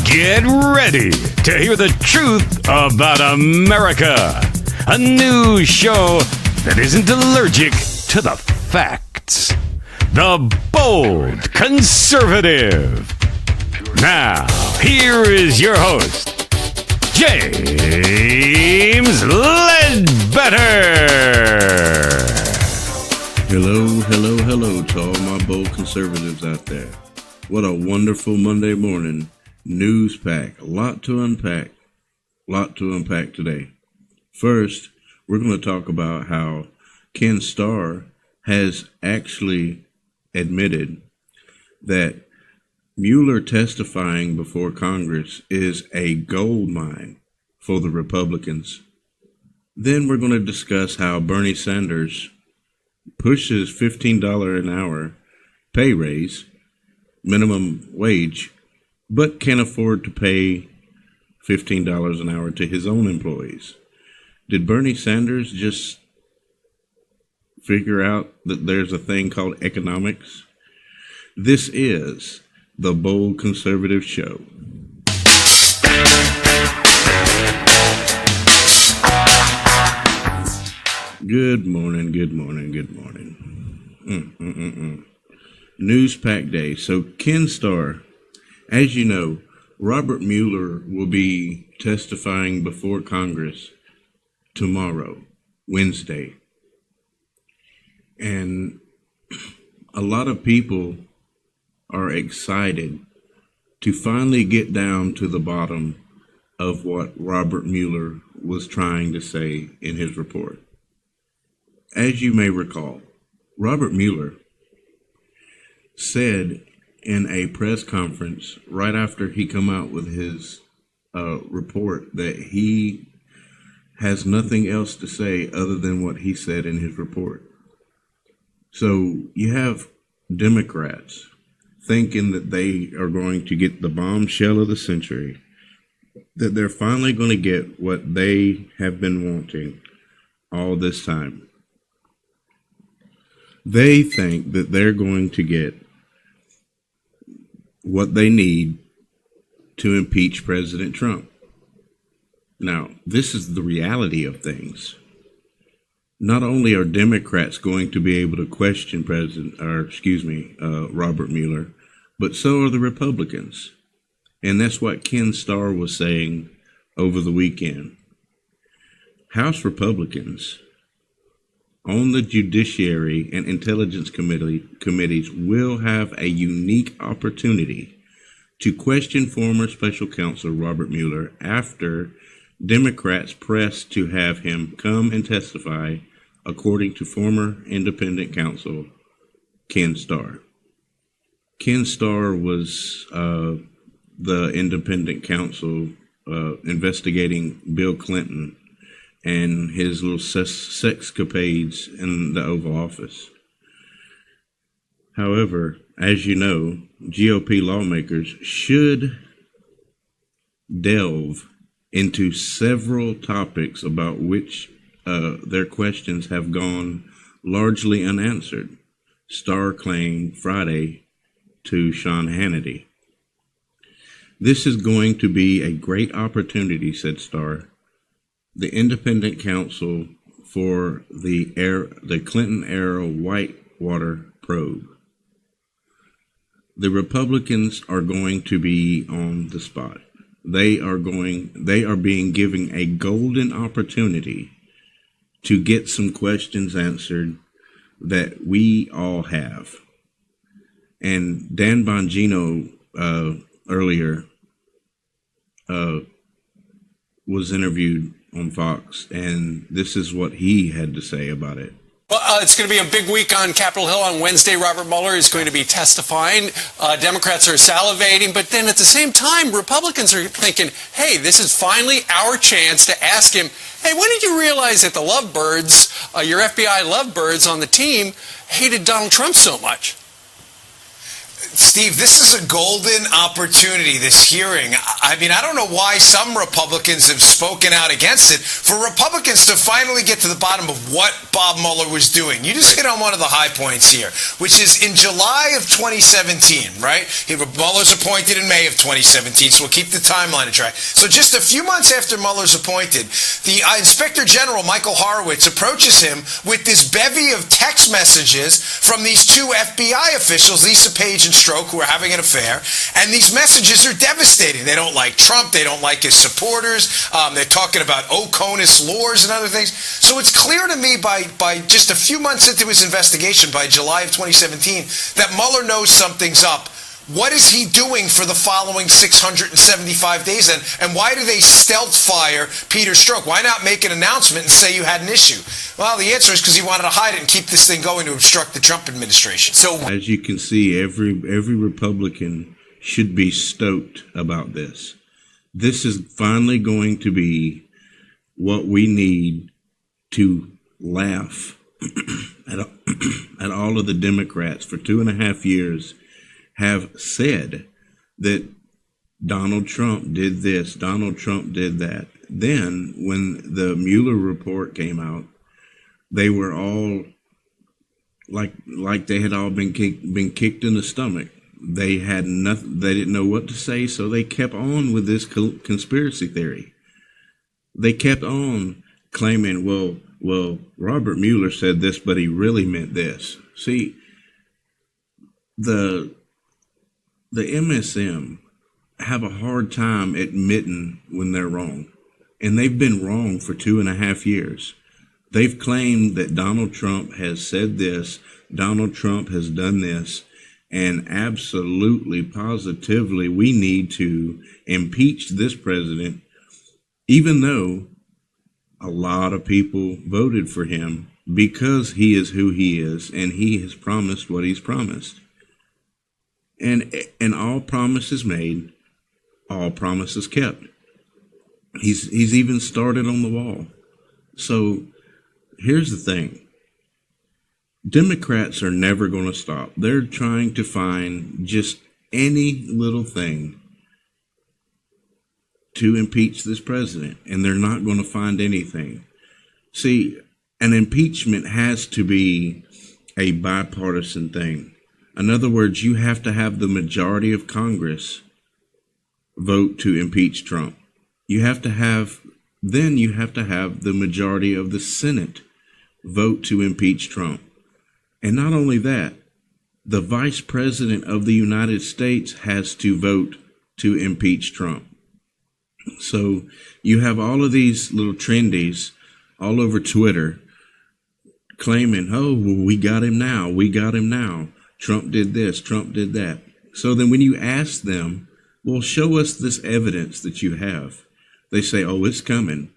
Get ready to hear the truth about America. A news show that isn't allergic to the facts. The Bold Conservative. Now, here is your host, James Ledbetter. Hello to all my bold conservatives out there. What a wonderful Monday morning news pack. A lot to unpack today. First, we're going to talk about how Ken Starr has actually admitted that Mueller testifying before Congress is a gold mine for the Republicans. Then we're going to discuss how Bernie Sanders pushes $15 an hour pay raise, minimum wage, but can't afford to pay $15 an hour to his own employees. Did Bernie Sanders just figure out that there's a thing called economics? This is the Bold Conservative Show. Good morning. News pack day. So Ken Starr, as you know, Robert Mueller will be testifying before Congress tomorrow, Wednesday. And a lot of people are excited to finally get down to the bottom of what Robert Mueller was trying to say in his report. As you may recall, Robert Mueller said in a press conference right after he come out with his report that he has nothing else to say other than what he said in his report. So you have Democrats thinking that they are going to get the bombshell of the century, that they're finally going to get what they have been wanting all this time. They think that they're going to get what they need to impeach President Trump. Now, this is the reality of things. Not only are Democrats going to be able to question Robert Mueller, but so are the Republicans. And that's what Ken Starr was saying over the weekend. House Republicans on the Judiciary and Intelligence committees will have a unique opportunity to question former special counsel Robert Mueller after Democrats pressed to have him come and testify, according to former independent counsel Ken Starr. Ken Starr was the independent counsel investigating Bill Clinton and his little sexcapades in the Oval Office. However, as you know, GOP lawmakers should delve into several topics about which their questions have gone largely unanswered, Starr claimed Friday to Sean Hannity. This is going to be a great opportunity, said Starr. The independent counsel for the Clinton-era Whitewater probe. The Republicans are going to be on the spot. They are being given a golden opportunity to get some questions answered that we all have. And Dan Bongino earlier was interviewed on Fox, and this is what he had to say about it. Well, it's going to be a big week on Capitol Hill on Wednesday. Robert Mueller is going to be testifying. Democrats are salivating, but then at the same time, Republicans are thinking, hey, this is finally our chance to ask him, hey, when did you realize that the lovebirds, your FBI lovebirds on the team, hated Donald Trump so much? Steve, this is a golden opportunity, this hearing. I mean, I don't know why some Republicans have spoken out against it. For Republicans to finally get to the bottom of what Bob Mueller was doing. You just hit on one of the high points here, which is in July of 2017, right? Mueller's appointed in May of 2017, so we'll keep the timeline on track. So just a few months after Mueller's appointed, the Inspector General, Michael Horowitz, approaches him with this bevy of text messages from these two FBI officials, Lisa Page and Stroke, who are having an affair. And these messages are devastating. They don't like Trump. They don't like his supporters. They're talking about Oconus laws and other things. So it's clear to me by just a few months into his investigation, by July of 2017, that Mueller knows something's up. What is he doing for the following 675 days? And why do they stealth fire Peter Strzok? Why not make an announcement and say you had an issue? Well, the answer is because he wanted to hide it and keep this thing going to obstruct the Trump administration. So, as you can see, every Republican should be stoked about this. This is finally going to be what we need to laugh at all of the Democrats for 2.5 years have said that Donald Trump did this, Donald Trump did that. Then, when the Mueller report came out, they were all like they had all been kicked in the stomach. They had nothing. They didn't know what to say, so they kept on with this conspiracy theory. They kept on claiming, well, Robert Mueller said this, but he really meant this. See, the MSM have a hard time admitting when they're wrong. And they've been wrong for 2.5 years. They've claimed that Donald Trump has said this, Donald Trump has done this, and absolutely, positively, we need to impeach this president, even though a lot of people voted for him because he is who he is and he has promised what he's promised. And all promises made, all promises kept. He's even started on the wall. So here's the thing. Democrats are never going to stop. They're trying to find just any little thing to impeach this president, and they're not going to find anything. See, an impeachment has to be a bipartisan thing. In other words, you have to have the majority of Congress vote to impeach Trump. You have to have the majority of the Senate vote to impeach Trump. And not only that, the Vice President of the United States has to vote to impeach Trump. So you have all of these little trendies all over Twitter claiming, oh, well, we got him now. We got him now. Trump did this, Trump did that. So then when you ask them, well, show us this evidence that you have, they say, oh, it's coming.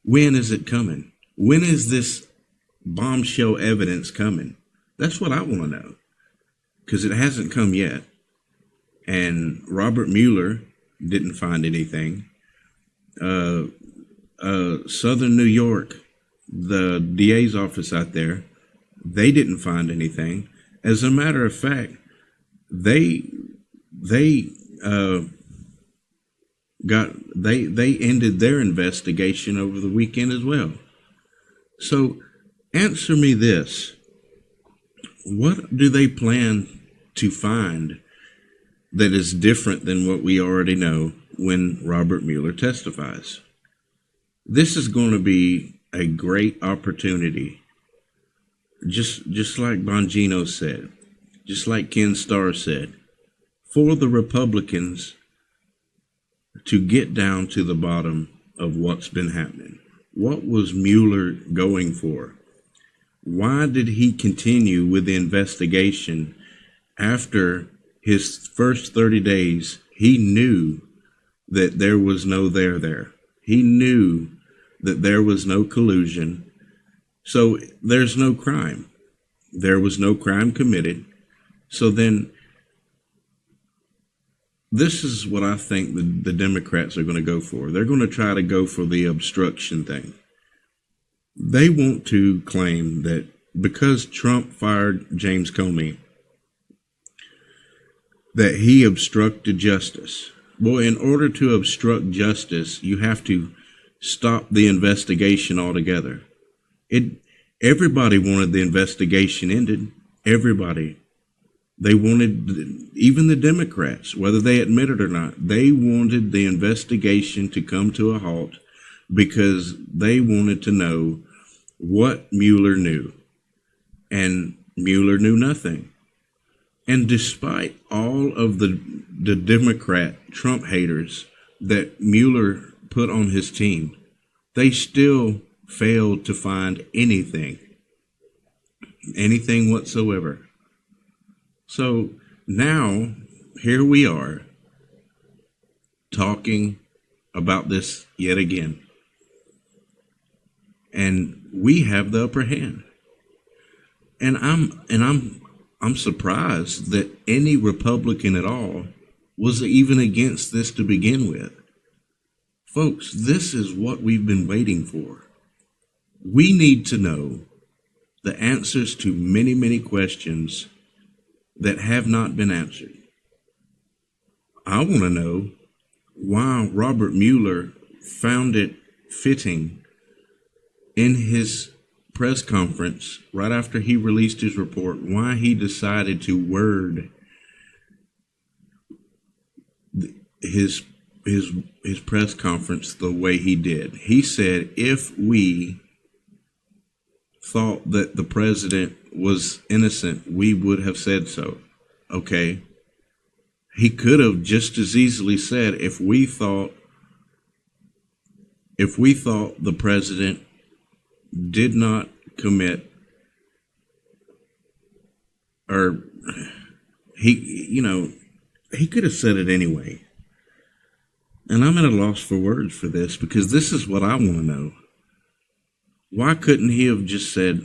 When is it coming? When is this bombshell evidence coming? That's what I want to know, because it hasn't come yet. And Robert Mueller didn't find anything. Southern New York, the DA's office out there, they didn't find anything. As a matter of fact, they ended their investigation over the weekend as well. So answer me this. What do they plan to find that is different than what we already know when Robert Mueller testifies? This is going to be a great opportunity. Just like Bongino said, just like Ken Starr said, for the Republicans to get down to the bottom of what's been happening. What was Mueller going for? Why did he continue with the investigation after his first 30 days? He knew that there was no there. He knew that there was no collusion. So there's no crime. There was no crime committed. So then this is what I think the Democrats are going to go for. They're going to try to go for the obstruction thing. They want to claim that because Trump fired James Comey, that he obstructed justice. Well, in order to obstruct justice, you have to stop the investigation altogether. Everybody wanted the investigation ended. Everybody. They wanted, even the Democrats, whether they admit it or not, they wanted the investigation to come to a halt because they wanted to know what Mueller knew. And Mueller knew nothing. And despite all of the Democrat Trump haters that Mueller put on his team, they still failed to find anything whatsoever. So now, here we are, talking about this yet again. And we have the upper hand. And I'm surprised that any Republican at all was even against this to begin with. Folks, this is what we've been waiting for. We need to know the answers to many, many questions that have not been answered. I want to know why Robert Mueller found it fitting in his press conference right after he released his report, why he decided to word his press conference the way he did. He said, if we thought that the president was innocent, we would have said so. Okay. He could have just as easily said, if we thought the president did not commit, or he could have said it anyway. And I'm at a loss for words for this, because this is what I want to know. Why couldn't he have just said,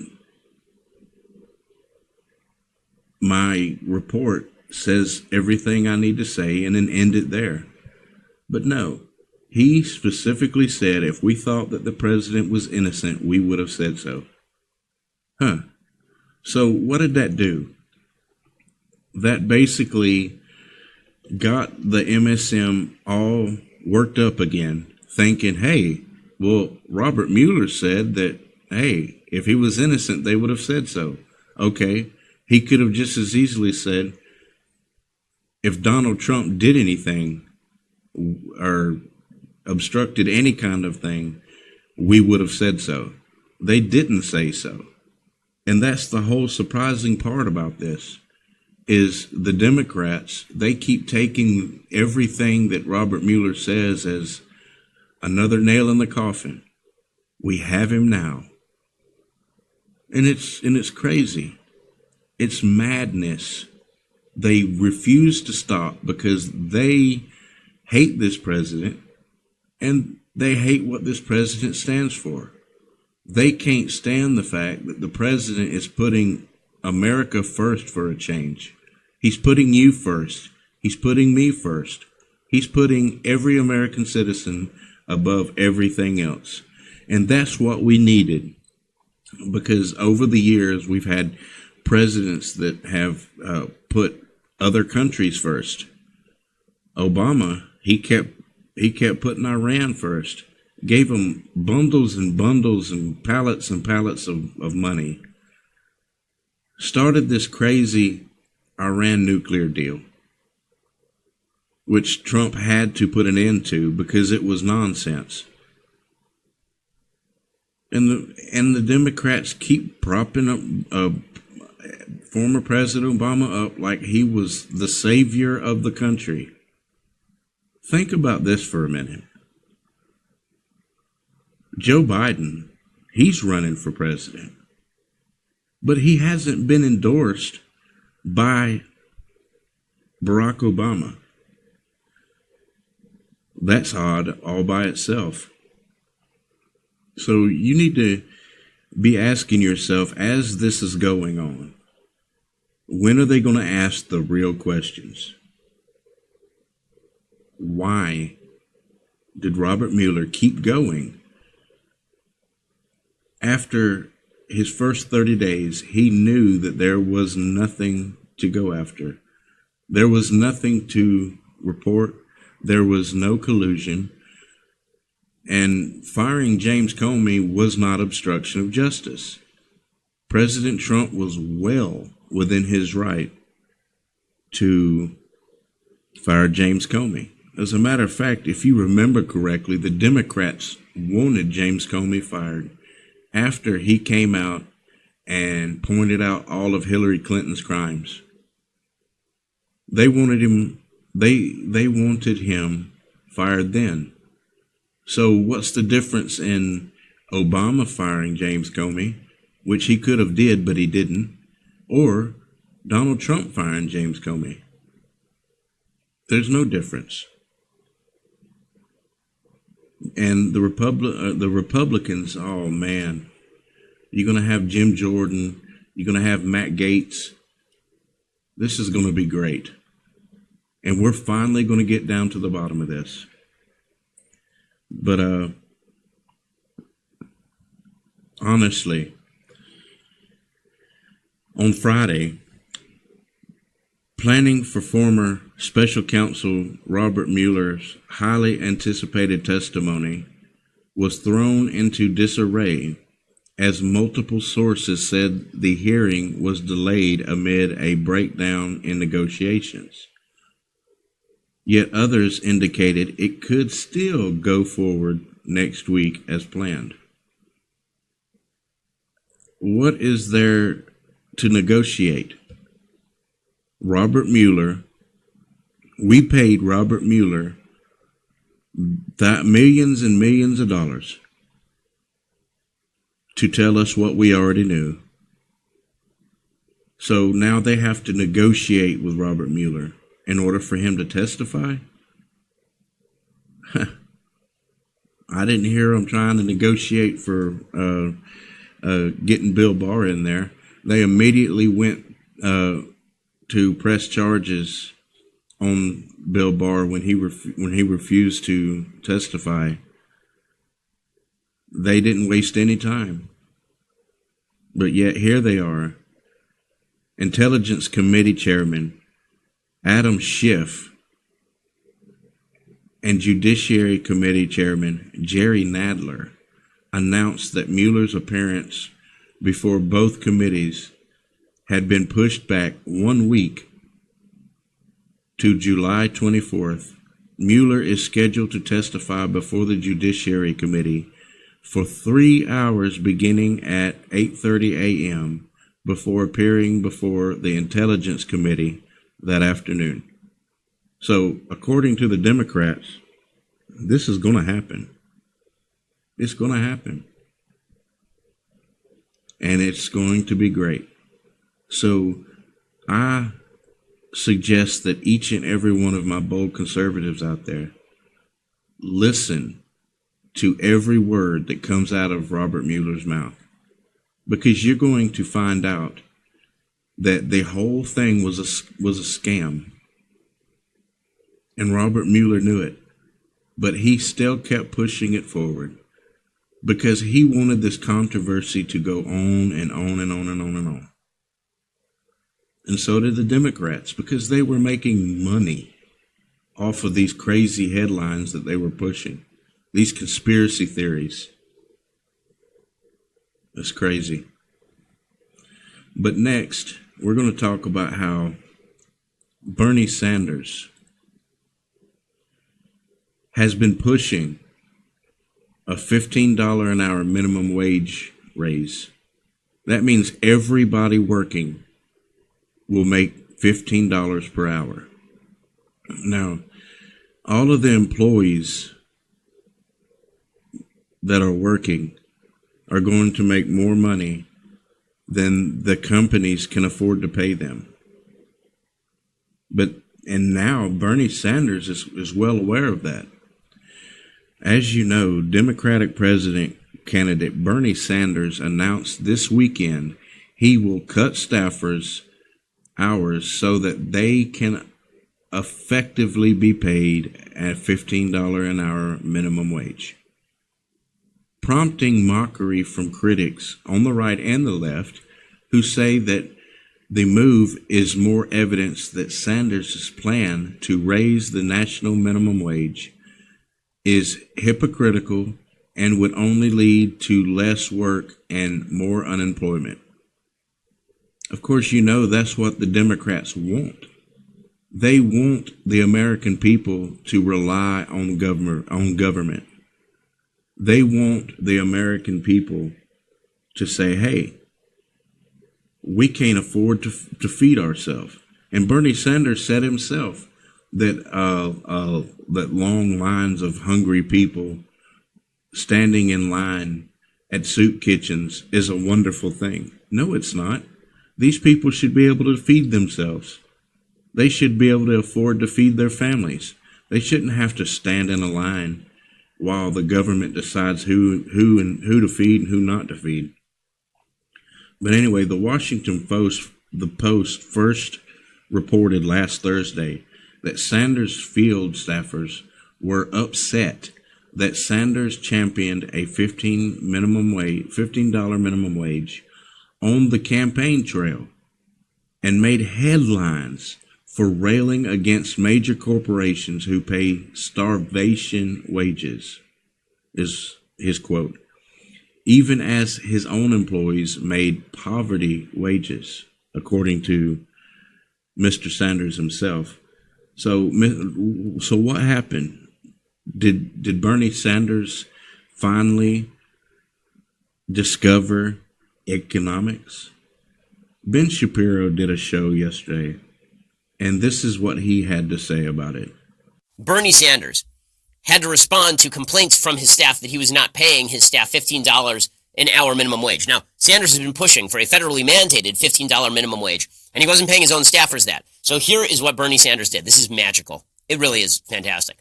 my report says everything I need to say, and then end it there? But no, he specifically said, if we thought that the president was innocent, we would have said so. So what did that do? That basically got the MSM all worked up again, thinking, hey, well, Robert Mueller said that, hey, if he was innocent, they would have said so. Okay, he could have just as easily said, if Donald Trump did anything or obstructed any kind of thing, we would have said so. They didn't say so. And that's the whole surprising part about this, is the Democrats, they keep taking everything that Robert Mueller says as another nail in the coffin. We have him now. And it's crazy. It's madness. They refuse to stop because they hate this president and they hate what this president stands for. They can't stand the fact that the president is putting America first for a change. He's putting you first. He's putting me first. He's putting every American citizen above everything else. And that's what we needed, because over the years we've had presidents that have put other countries first. Obama, he kept putting Iran first. Gave them bundles and bundles and pallets of money. Started this crazy Iran nuclear deal, which Trump had to put an end to because it was nonsense. And the Democrats keep propping up former President Obama up like he was the savior of the country. Think about this for a minute. Joe Biden, he's running for president, but he hasn't been endorsed by Barack Obama. That's odd all by itself. So you need to be asking yourself, as this is going on, when are they going to ask the real questions? Why did Robert Mueller keep going? After his first 30 days, he knew that there was nothing to go after. There was nothing to report. There was no collusion. And firing James Comey was not obstruction of justice. President Trump was well within his right to fire James Comey. As a matter of fact, if you remember correctly, the Democrats wanted James Comey fired after he came out and pointed out all of Hillary Clinton's crimes. They wanted him fired then. So what's the difference in Obama firing James Comey, which he could have did but he didn't, or Donald Trump firing James Comey? There's no difference. And the Republicans, oh man, you're going to have Jim Jordan, you're going to have Matt Gaetz. This is going to be great. And we're finally going to get down to the bottom of this. But honestly, on Friday, planning for former Special Counsel Robert Mueller's highly anticipated testimony was thrown into disarray as multiple sources said the hearing was delayed amid a breakdown in negotiations. Yet others indicated it could still go forward next week as planned. What is there to negotiate? Robert Mueller, we paid Robert Mueller millions and millions of dollars to tell us what we already knew. So now they have to negotiate with Robert Mueller in order for him to testify? I didn't hear him trying to negotiate for getting Bill Barr in there. They immediately went to press charges on Bill Barr when he refused to testify. They didn't waste any time. But yet here they are. Intelligence Committee Chairman Adam Schiff and Judiciary Committee Chairman Jerry Nadler announced that Mueller's appearance before both committees had been pushed back 1 week to July 24th. Mueller is scheduled to testify before the Judiciary Committee for 3 hours beginning at 8:30 a.m. before appearing before the Intelligence Committee that afternoon. So, according to the Democrats, this is going to happen. It's going to happen. And it's going to be great. So, I suggest that each and every one of my bold conservatives out there listen to every word that comes out of Robert Mueller's mouth, because you're going to find out that the whole thing was a scam, and Robert Mueller knew it, but he still kept pushing it forward because he wanted this controversy to go on and on and on and on and on. And so did the Democrats, because they were making money off of these crazy headlines that they were pushing, these conspiracy theories. That's crazy. But next, we're going to talk about how Bernie Sanders has been pushing a $15 an hour minimum wage raise. That means everybody working will make $15 per hour. Now, all of the employees that are working are going to make more money than the companies can afford to pay them. And now Bernie Sanders is well aware of that. As you know, Democratic president candidate Bernie Sanders announced this weekend he will cut staffers' hours so that they can effectively be paid at $15 an hour minimum wage, prompting mockery from critics on the right and the left who say that The move is more evidence that Sanders' plan to raise the national minimum wage is hypocritical and would only lead to less work and more unemployment. Of course, you know that's what the Democrats want. They want the American people to rely on government. They want the American people to say, hey, we can't afford to feed ourselves. And Bernie Sanders said himself that that long lines of hungry people standing in line at soup kitchens is a wonderful thing. No, it's not. These people should be able to feed themselves. They should be able to afford to feed their families. They shouldn't have to stand in a line while the government decides who to feed and who not to feed. But anyway, the Washington Post first reported last Thursday that Sanders field staffers were upset that Sanders championed a $15 minimum wage on the campaign trail and made headlines for railing against major corporations who pay starvation wages, is his quote, even as his own employees made poverty wages, according to Mr. Sanders himself. So what happened? Did Bernie Sanders finally discover economics? Ben Shapiro did a show yesterday, and this is what he had to say about it. Bernie Sanders had to respond to complaints from his staff that he was not paying his staff $15 an hour minimum wage. Now, Sanders has been pushing for a federally mandated $15 minimum wage, and he wasn't paying his own staffers that. So here is what Bernie Sanders did. This is magical. It really is fantastic.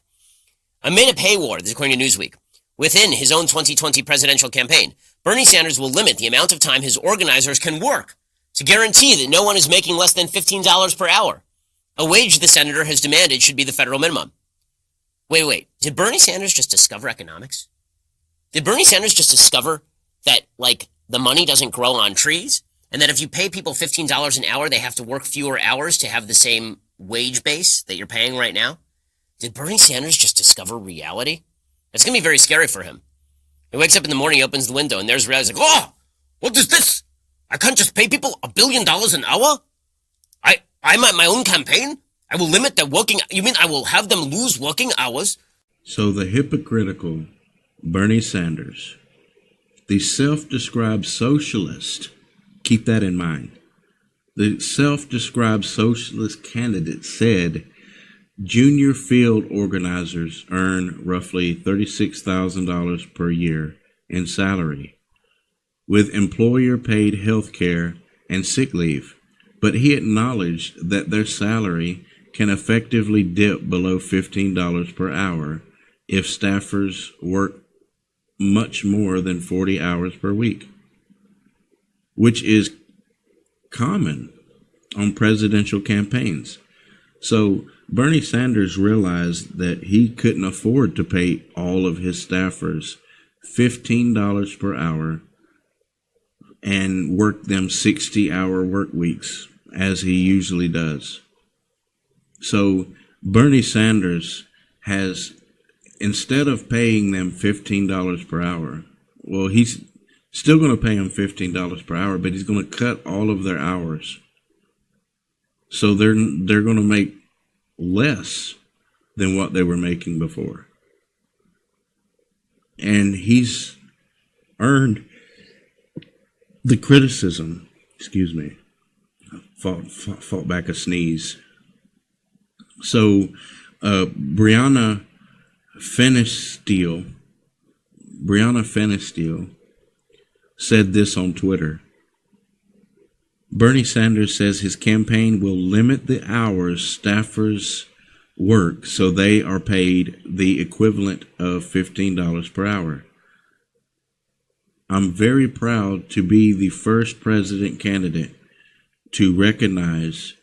Amid a pay war, this is according to Newsweek, within his own 2020 presidential campaign, Bernie Sanders will limit the amount of time his organizers can work to guarantee that no one is making less than $15 per hour, a wage the senator has demanded should be the federal minimum. Wait. Did Bernie Sanders just discover economics? Did Bernie Sanders just discover that, the money doesn't grow on trees? And that if you pay people $15 an hour, they have to work fewer hours to have the same wage base that you're paying right now? Did Bernie Sanders just discover reality? It's going to be very scary for him. He wakes up in the morning, he opens the window, and there's reality. He's like, oh, what is this? I can't just pay people $1 billion an hour? I'm at my own campaign? I will limit their working... You mean I will have them lose working hours? So the hypocritical Bernie Sanders, the self-described socialist, keep that in mind. The self-described socialist candidate said junior field organizers earn roughly $36,000 per year in salary, with employer-paid health care and sick leave. But he acknowledged that their salary can effectively dip below $15 per hour if staffers work much more than 40 hours per week, which is common on presidential campaigns. So Bernie Sanders realized that he couldn't afford to pay all of his staffers $15 per hour and work them 60-hour work weeks, as he usually does. So Bernie Sanders has, instead of paying them $15 per hour, well, he's still going to pay them $15 per hour, but he's going to cut all of their hours. So they're going to make less than what they were making before. And he's earned the criticism, fought back a sneeze. So Brianna Fenesteel said this on Twitter. Bernie Sanders says his campaign will limit the hours staffers work so they are paid the equivalent of $15 per hour. I'm very proud to be the first president candidate to recognize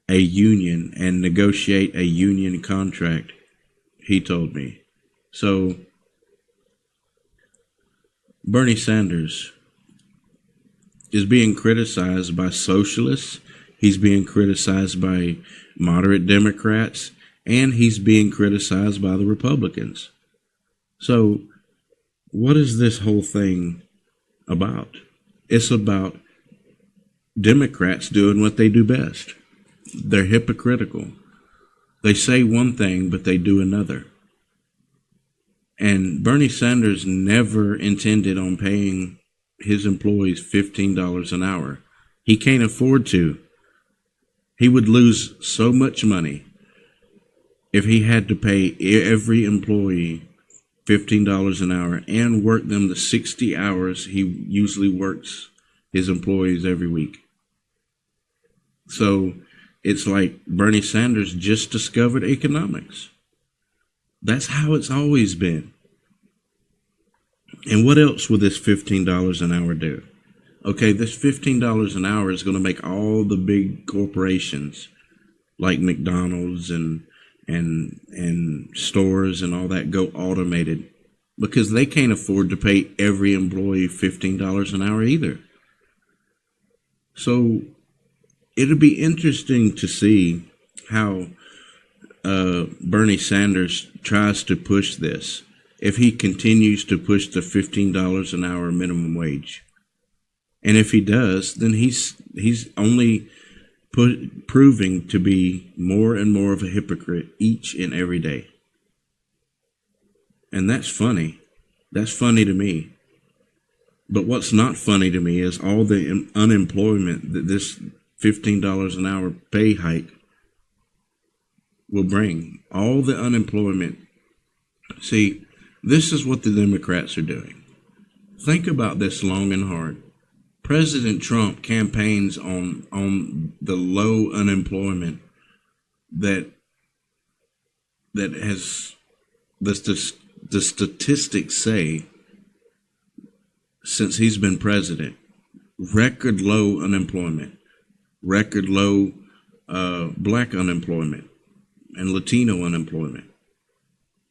a union and negotiate a union contract, he told me. So Bernie Sanders is being criticized by socialists He's being criticized by moderate Democrats, and he's being criticized by the Republicans. So what is this whole thing about? It's about Democrats doing what they do best. They're hypocritical. They say one thing, but they do another. And Bernie Sanders never intended on paying his employees $15 an hour. He can't afford to. He would lose so much money if he had to pay every employee $15 an hour and work them the 60 hours he usually works his employees every week. So it's like Bernie Sanders just discovered economics. That's how it's always been. And what else will this $15 an hour do? Okay, this $15 an hour is going to make all the big corporations like McDonald's and stores and all that go automated, because they can't afford to pay every employee $15 an hour either. So it'll be interesting to see how Bernie Sanders tries to push this, if he continues to push the $15 an hour minimum wage. And if he does, then he's only proving to be more and more of a hypocrite each and every day. And that's funny. That's funny to me. But what's not funny to me is all the unemployment that this $15 an hour pay hike will bring. All the unemployment. See, this is what the Democrats are doing. Think about this long and hard. President Trump campaigns on the low unemployment that has the statistics say since he's been president, record low unemployment, record low black unemployment and Latino unemployment.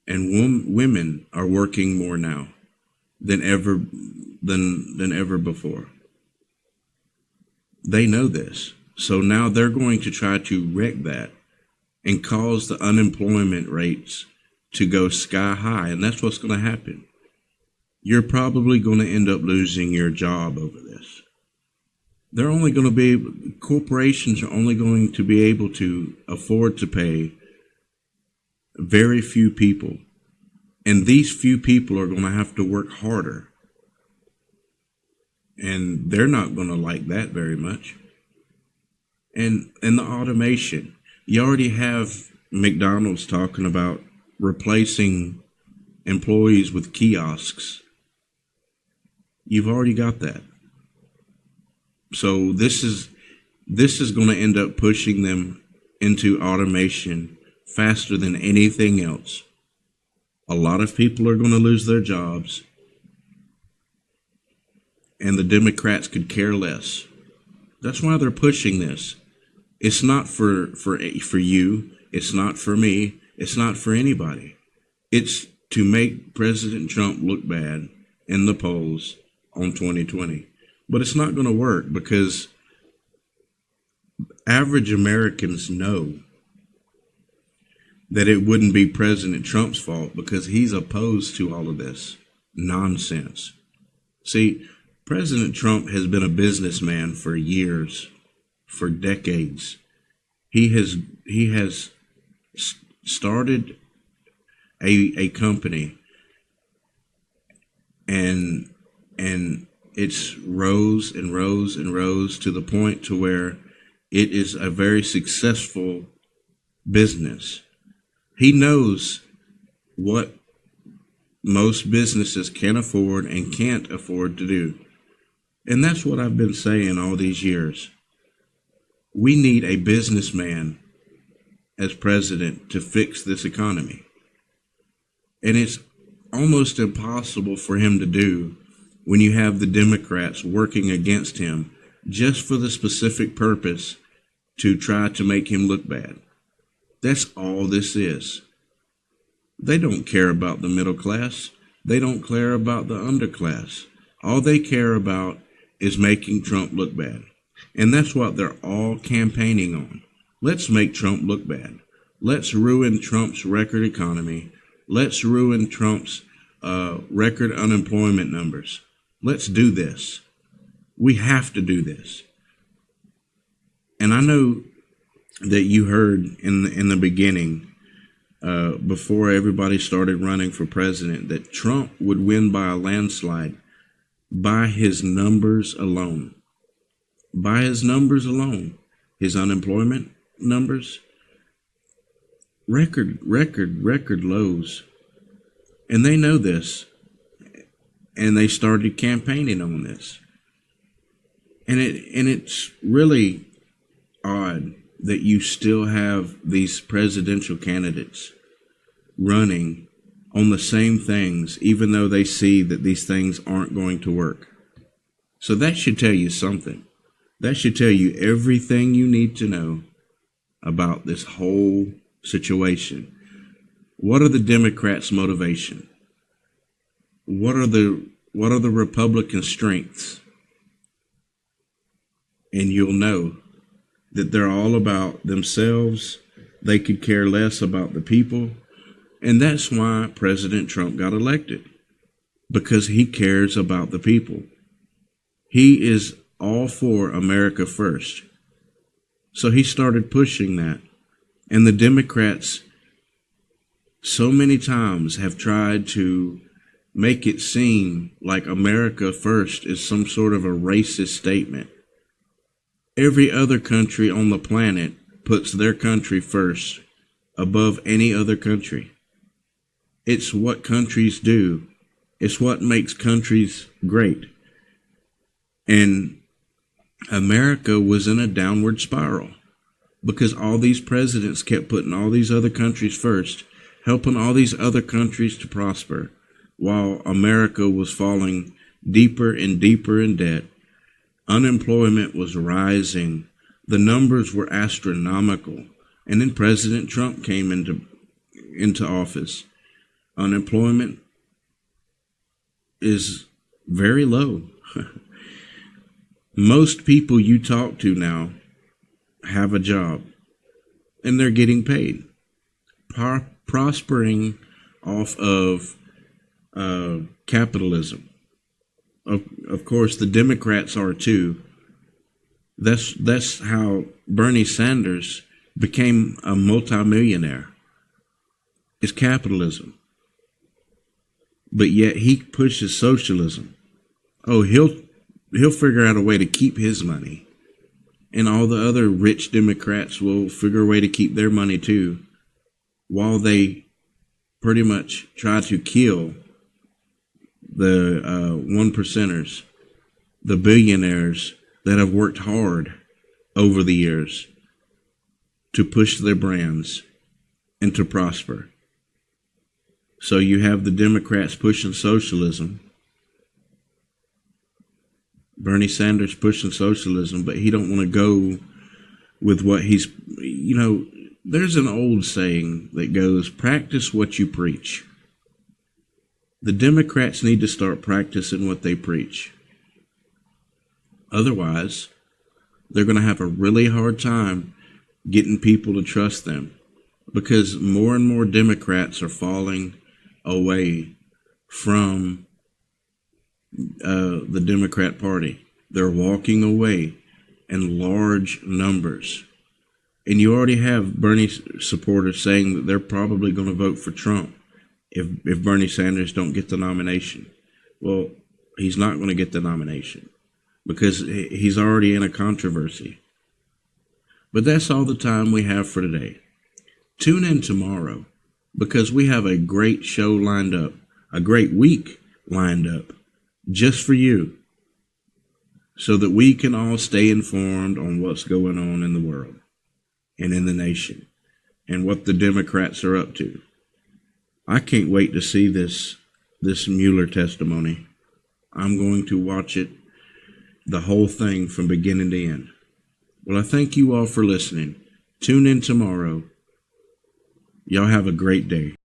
And women are working more now than ever before. They know this. So now they're going to try to wreck that and cause the unemployment rates to go sky high. And that's what's going to happen. You're probably going to end up losing your job over this. Corporations are only going to be able to afford to pay very few people. And these few people are going to have to work harder. And they're not going to like that very much. And the automation. You already have McDonald's talking about replacing employees with kiosks. You've already got that. So this is going to end up pushing them into automation faster than anything else. A lot of people are going to lose their jobs. And the Democrats could care less. That's why they're pushing this. It's not for you. It's not for me. It's not for anybody. It's to make President Trump look bad in the polls on 2020. But it's not going to work because average Americans know that it wouldn't be President Trump's fault because he's opposed to all of this nonsense. See, President Trump has been a businessman for years, for decades. He has started a company, and it's rose and rose and rose to the point to where it is a very successful business. He knows what most businesses can afford and can't afford to do. And that's what I've been saying all these years. We need a businessman as president to fix this economy. And it's almost impossible for him to do when you have the Democrats working against him just for the specific purpose to try to make him look bad. That's all this is. They don't care about the middle class. They don't care about the underclass. All they care about is making Trump look bad. And that's what they're all campaigning on. Let's make Trump look bad. Let's ruin Trump's record economy. Let's ruin Trump's record unemployment numbers. Let's do this. We have to do this. And I know that you heard in the beginning, before everybody started running for president, that Trump would win by a landslide by his numbers alone. By his numbers alone. His unemployment numbers, record lows. And they know this. And they started campaigning on this. And it's really odd that you still have these presidential candidates running on the same things, even though they see that these things aren't going to work. So that should tell you something. That should tell you everything you need to know about this whole situation. What are the Democrats' motivation? What are the Republican strengths? And you'll know that they're all about themselves. They could care less about the people. And that's why President Trump got elected, because he cares about the people. He is all for America first. So he started pushing that. And the Democrats so many times have tried to make it seem like America first is some sort of a racist statement. Every other country on the planet puts their country first above any other country. It's what countries do. It's what makes countries great. And America was in a downward spiral because all these presidents kept putting all these other countries first, helping all these other countries to prosper, while America was falling deeper and deeper in debt. Unemployment was rising. The numbers were astronomical. And then President Trump came into office. Unemployment is very low. Most people you talk to now have a job and they're getting paid. Prospering off of capitalism. Of course, the Democrats are too. That's how Bernie Sanders became a multimillionaire. It's capitalism. But yet he pushes socialism. Oh, he'll figure out a way to keep his money. And all the other rich Democrats will figure a way to keep their money too, while they pretty much try to kill the one percenters, the billionaires that have worked hard over the years to push their brands and to prosper. So you have the Democrats pushing socialism, Bernie Sanders pushing socialism, but he don't want to go with what he's, there's an old saying that goes, practice what you preach. The Democrats need to start practicing what they preach. Otherwise, they're going to have a really hard time getting people to trust them, because more and more Democrats are falling away from the Democrat Party. They're walking away in large numbers. And you already have Bernie supporters saying that they're probably going to vote for Trump if Bernie Sanders don't get the nomination. Well, he's not going to get the nomination because he's already in a controversy. But that's all the time we have for today. Tune in tomorrow because we have a great show lined up, a great week lined up just for you, so that we can all stay informed on what's going on in the world and in the nation and what the Democrats are up to. I can't wait to see this Mueller testimony. I'm going to watch it, the whole thing from beginning to end. Well, I thank you all for listening. Tune in tomorrow. Y'all have a great day.